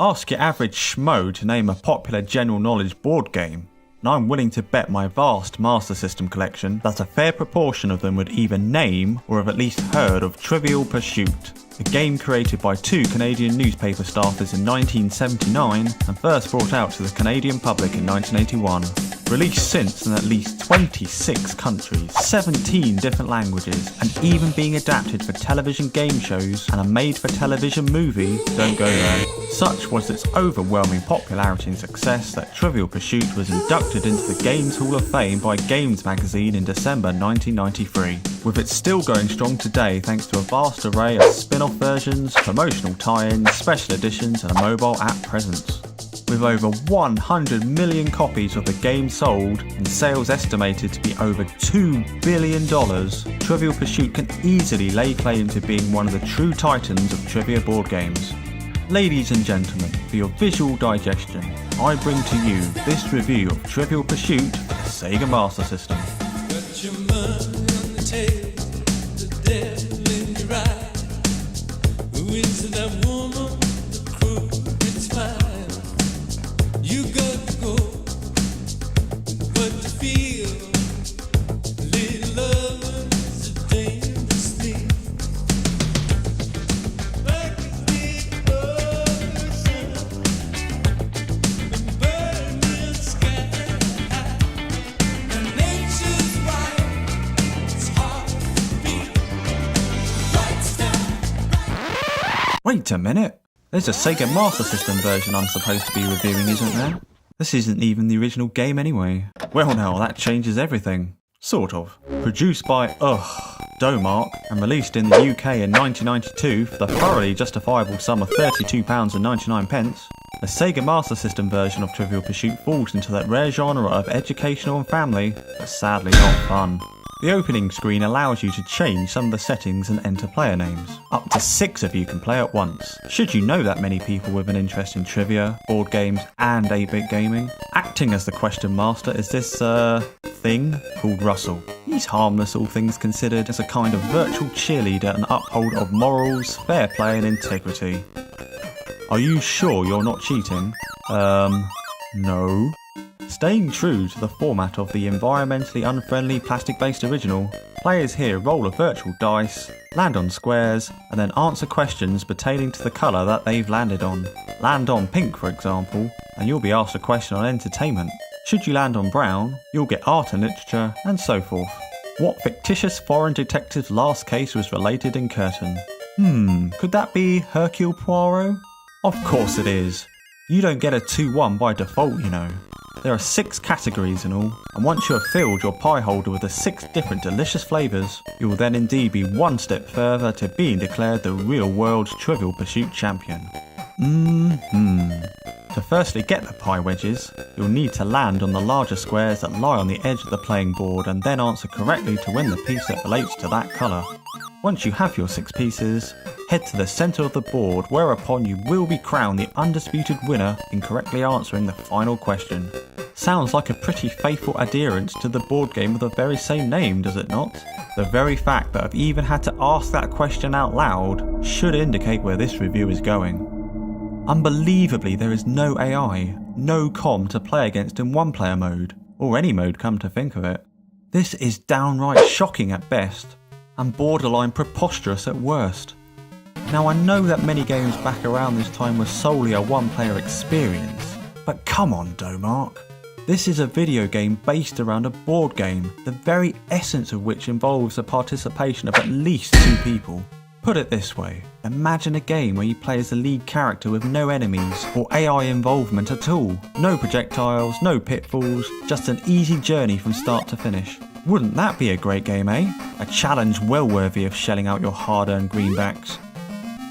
Ask your average schmo to name a popular general knowledge board game, and I'm willing to bet my vast Master System collection that a fair proportion of them would either name or have at least heard of Trivial Pursuit, a game created by two Canadian newspaper staffers in 1979 and first brought out to the Canadian public in 1981. Released since in at least 26 countries, 17 different languages, and even being adapted for television game shows and a made-for-television movie, don't go there. Such was its overwhelming popularity and success that Trivial Pursuit was inducted into the Games Hall of Fame by Games magazine in December 1993, with it still going strong today thanks to a vast array of spin-off versions, promotional tie-ins, special editions and a mobile app presence. With over 100 million copies of the game sold and sales estimated to be over $2 billion, Trivial Pursuit can easily lay claim to being one of the true titans of trivia board games. Ladies and gentlemen, for your visual digestion, I bring to you this review of Trivial Pursuit for the Sega Master System. Wait a minute, there's a Sega Master System version I'm supposed to be reviewing, isn't there? This isn't even the original game anyway. Well now, that changes everything. Sort of. Produced by, Domark, and released in the UK in 1992 for the thoroughly justifiable sum of £32.99, the Sega Master System version of Trivial Pursuit falls into that rare genre of educational and family, but sadly not fun. The opening screen allows you to change some of the settings and enter player names. Up to 6 of you can play at once, should you know that many people with an interest in trivia, board games and 8-bit gaming. Acting as the question master is this, thing called Russell. He's harmless all things considered, as a kind of virtual cheerleader and upholder of morals, fair play and integrity. Are you sure you're not cheating? No. Staying true to the format of the environmentally unfriendly plastic-based original, players here roll a virtual dice, land on squares, and then answer questions pertaining to the colour that they've landed on. Land on pink, for example, and you'll be asked a question on entertainment. Should you land on brown, you'll get art and literature, and so forth. What fictitious foreign detective's last case was related in Curtain? Could that be Hercule Poirot? Of course it is. You don't get a 2-1 by default, you know. There are 6 categories in all, and once you have filled your pie holder with the 6 different delicious flavours, you will then indeed be one step further to being declared the real world Trivial Pursuit champion. To firstly get the pie wedges, you'll need to land on the larger squares that lie on the edge of the playing board and then answer correctly to win the piece that relates to that colour. Once you have your 6 pieces, head to the centre of the board, whereupon you will be crowned the undisputed winner in correctly answering the final question. Sounds like a pretty faithful adherence to the board game of the very same name, does it not? The very fact that I've even had to ask that question out loud should indicate where this review is going. Unbelievably, there is no AI, no com to play against in one-player mode, or any mode come to think of it. This is downright shocking at best, and borderline preposterous at worst. Now I know that many games back around this time were solely a one-player experience, but come on Domark. This is a video game based around a board game, the very essence of which involves the participation of at least 2 people. Put it this way, imagine a game where you play as the lead character with no enemies or AI involvement at all. No projectiles, no pitfalls, just an easy journey from start to finish. Wouldn't that be a great game, eh? A challenge well worthy of shelling out your hard-earned greenbacks.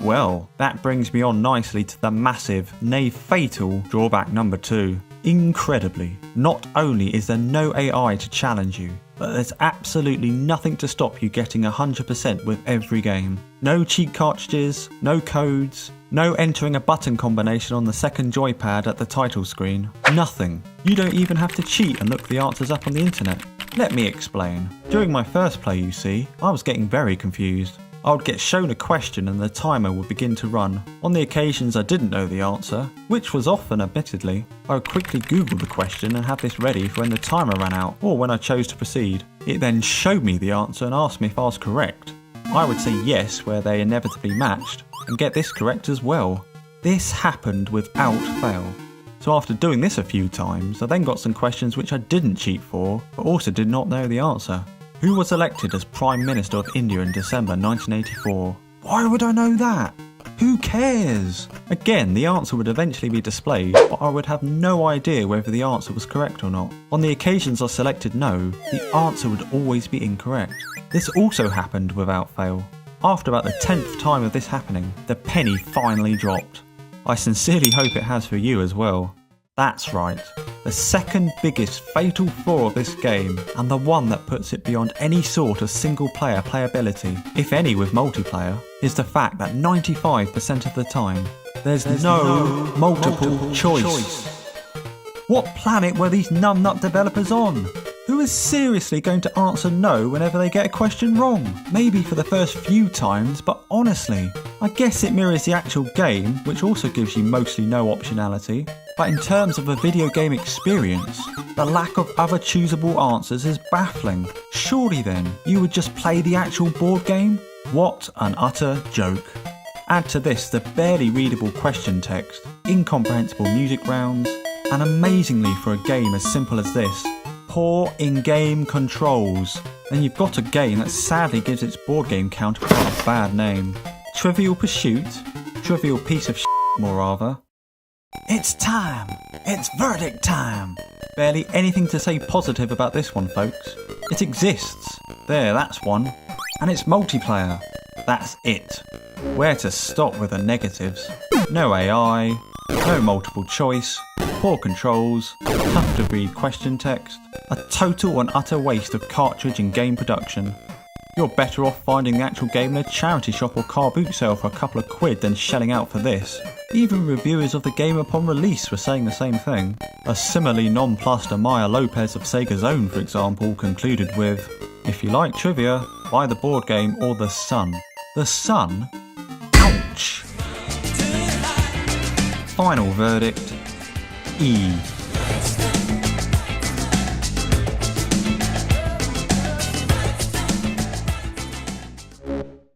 Well, that brings me on nicely to the massive, nay fatal, drawback number 2. Incredibly, not only is there no AI to challenge you, but there's absolutely nothing to stop you getting 100% with every game. No cheat cartridges, no codes, no entering a button combination on the second joypad at the title screen. Nothing. You don't even have to cheat and look the answers up on the internet. Let me explain. During my first play, you see, I was getting very confused. I would get shown a question and the timer would begin to run. On the occasions I didn't know the answer, which was often admittedly, I would quickly Google the question and have this ready for when the timer ran out or when I chose to proceed. It then showed me the answer and asked me if I was correct. I would say yes where they inevitably matched and get this correct as well. This happened without fail. So after doing this a few times, I then got some questions which I didn't cheat for, but also did not know the answer. Who was elected as Prime Minister of India in December 1984? Why would I know that? Who cares? Again, the answer would eventually be displayed, but I would have no idea whether the answer was correct or not. On the occasions I selected no, the answer would always be incorrect. This also happened without fail. After about the 10th time of this happening, the penny finally dropped. I sincerely hope it has for you as well. That's right, the second biggest fatal flaw of this game, and the one that puts it beyond any sort of single player playability, if any with multiplayer, is the fact that 95% of the time, there's no multiple choice. What planet were these numbnut developers on? Who is seriously going to answer no whenever they get a question wrong? Maybe for the first few times, but honestly, I guess it mirrors the actual game, which also gives you mostly no optionality. But in terms of a video game experience, the lack of other choosable answers is baffling. Surely then, you would just play the actual board game? What an utter joke. Add to this the barely readable question text, incomprehensible music rounds, and amazingly for a game as simple as this, poor in-game controls. Then you've got a game that sadly gives its board game counterpart a bad name. Trivial Pursuit? Trivial piece of shit, more rather. It's time! It's verdict time! Barely anything to say positive about this one, folks. It exists. There, that's one. And it's multiplayer. That's it. Where to stop with the negatives? No AI, no multiple choice, poor controls, tough to read question text, a total and utter waste of cartridge and game production. You're better off finding the actual game in a charity shop or car boot sale for a couple of quid than shelling out for this. Even reviewers of the game upon release were saying the same thing. A similarly nonplussed Amaya Lopez of Sega's Own, for example, concluded with, "If you like trivia, buy the board game or the Sun." The Sun? Ouch! Final verdict, E.